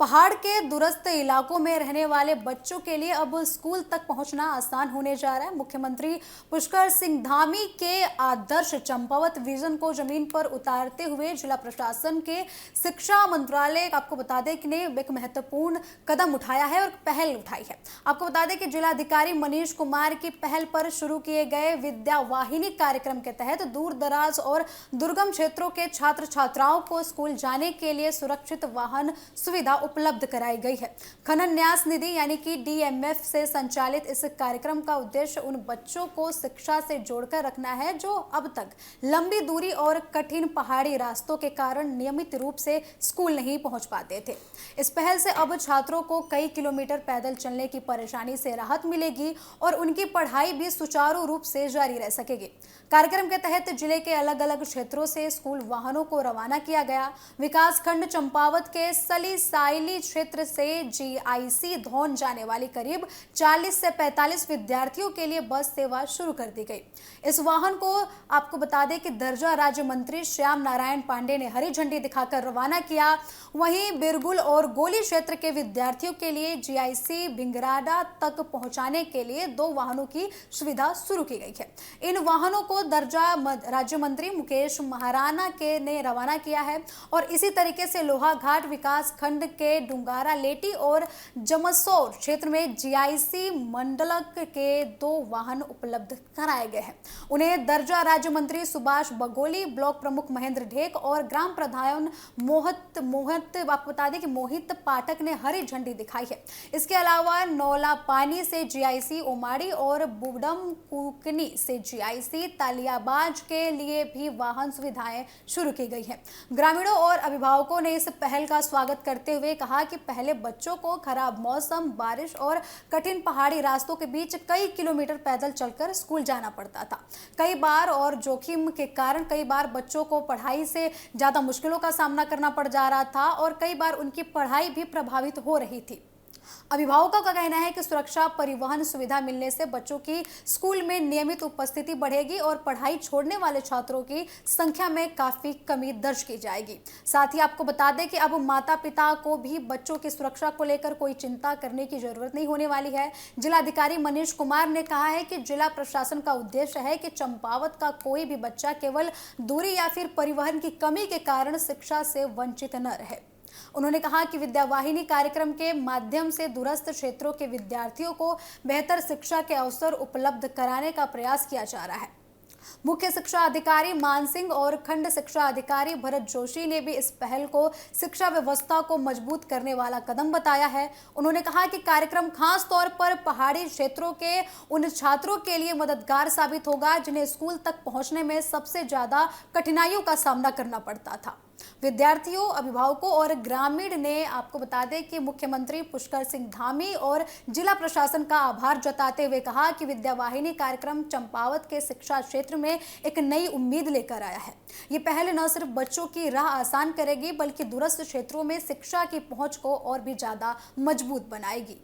पहाड़ के दूरस्थ इलाकों में रहने वाले बच्चों के लिए अब स्कूल तक पहुंचना आसान होने जा रहा है। मुख्यमंत्री पुष्कर सिंह धामी के आदर्श चंपावत विजन को जमीन पर उतारते हुए जिला प्रशासन के शिक्षा मंत्रालय आपको बता दें कि ने एक महत्वपूर्ण कदम उठाया है और पहल उठाई है। आपको बता दें कि जिलाधिकारी मनीष कुमार की पहल पर शुरू किए गए विद्या वाहिनी कार्यक्रम के तहत दूर दराज और दुर्गम क्षेत्रों के छात्र छात्राओं को स्कूल जाने के लिए सुरक्षित वाहन सुविधा उपलब्ध कराई गई है। खनन न्यास निधि यानी कि डीएमएफ से संचालित इस कार्यक्रम का उद्देश्य उन बच्चों को शिक्षा से जोड़कर रखना है जो अब तक लंबी दूरी और कठिन पहाड़ी रास्तों के कारण नियमित रूप से स्कूल नहीं पहुंच पाते थे। इस पहल से अब छात्रों को कई किलोमीटर पैदल चलने की परेशानी से राहत मिलेगी और उनकी पढ़ाई भी सुचारू रूप से जारी रह सकेगी। कार्यक्रम के तहत जिले के अलग अलग क्षेत्रों से स्कूल वाहनों को रवाना किया गया। विकासखंड चंपावत के सली साइली क्षेत्र से जीआईसी धौन जाने वाली करीब 40 से 45 विद्यार्थियों के लिए बस सेवा शुरू कर दी गई। इस वाहन को आपको बता दें कि दर्जा राज्य मंत्री श्याम नारायण पांडे ने हरी झंडी दिखाकर रवाना किया। वहीं बिरगुल और गोली क्षेत्र के विद्यार्थियों के लिए जीआईसी भिंगराडा तक पहुंचाने के लिए 2 वाहनों की सुविधा शुरू की गई है। इन वाहनों को दर्जा राज्य मंत्री मुकेश महाराणा के ने रवाना किया है और इसी तरीके से लोहा घाट विकास खंड के डुंगारा लेटी और जमसौर क्षेत्र में जीआईसी मंडलक के 2 वाहन उपलब्ध कराए गए हैं। उन्हें दर्जा राज्य मंत्री सुभाष बघोली, ब्लॉक प्रमुख महेंद्र ढेक और ग्राम प्रधान आपको बता दें कि मोहित पाठक ने हरी झंडी दिखाई है। इसके अलावा नौला पानी से जीआईसी ओमाड़ी और बुडम कुकनी से जीआईसी तालियाबाज के लिए भी वाहन सुविधाएं शुरू की गई हैं। ग्रामीणों और अभिभावकों ने इस पहल का स्वागत करते हुए कहा कि पहले बच्चों को खराब मौसम, बारिश और कठिन पहाड़ी रास्तों के बीच कई किलोमीटर पैदल चलकर स्कूल जाना पड़ता था। कई बार और जोखिम के कारण कई बार बच्चों को पढ़ाई से ज्यादा मुश्किलों का सामना करना पड़ जा रहा था और कई बार उनकी पढ़ाई भी प्रभावित हो रही थी। अभिभावकों का कहना है कि सुरक्षा परिवहन सुविधा मिलने से बच्चों की स्कूल में नियमित उपस्थिति बढ़ेगी और पढ़ाई छोड़ने वाले छात्रों की संख्या में काफी कमी दर्ज की जाएगी। साथ ही आपको बता दें कि अब माता पिता को भी बच्चों की सुरक्षा को लेकर कोई चिंता करने की जरूरत नहीं होने वाली है। जिलाधिकारी मनीष कुमार ने कहा है कि जिला प्रशासन का उद्देश्य है कि चंपावत का कोई भी बच्चा केवल दूरी या फिर परिवहन की कमी के कारण शिक्षा से वंचित न रहे। उन्होंने कहा कि विद्या वाहिनी कार्यक्रम के माध्यम से दूरस्थ क्षेत्रों के विद्यार्थियों को बेहतर शिक्षा के अवसर उपलब्ध कराने का प्रयास किया जा रहा है। मुख्य शिक्षा अधिकारी मान सिंह और खंड शिक्षा अधिकारी भरत जोशी ने भी इस पहल को शिक्षा व्यवस्था को मजबूत करने वाला कदम बताया है। उन्होंने कहा कि कार्यक्रम खास तौर पर पहाड़ी क्षेत्रों के उन छात्रों के लिए मददगार साबित होगा जिन्हें स्कूल तक पहुंचने में सबसे ज्यादा कठिनाइयों का सामना करना पड़ता था। विद्यार्थियों, अभिभावकों और ग्रामीण ने आपको बता दें कि मुख्यमंत्री पुष्कर सिंह धामी और जिला प्रशासन का आभार जताते हुए कहा कि विद्या वाहिनी कार्यक्रम चंपावत के शिक्षा क्षेत्र में एक नई उम्मीद लेकर आया है। ये पहल न सिर्फ बच्चों की राह आसान करेगी बल्कि दूरस्थ क्षेत्रों में शिक्षा की पहुंच को और भी ज्यादा मजबूत बनाएगी।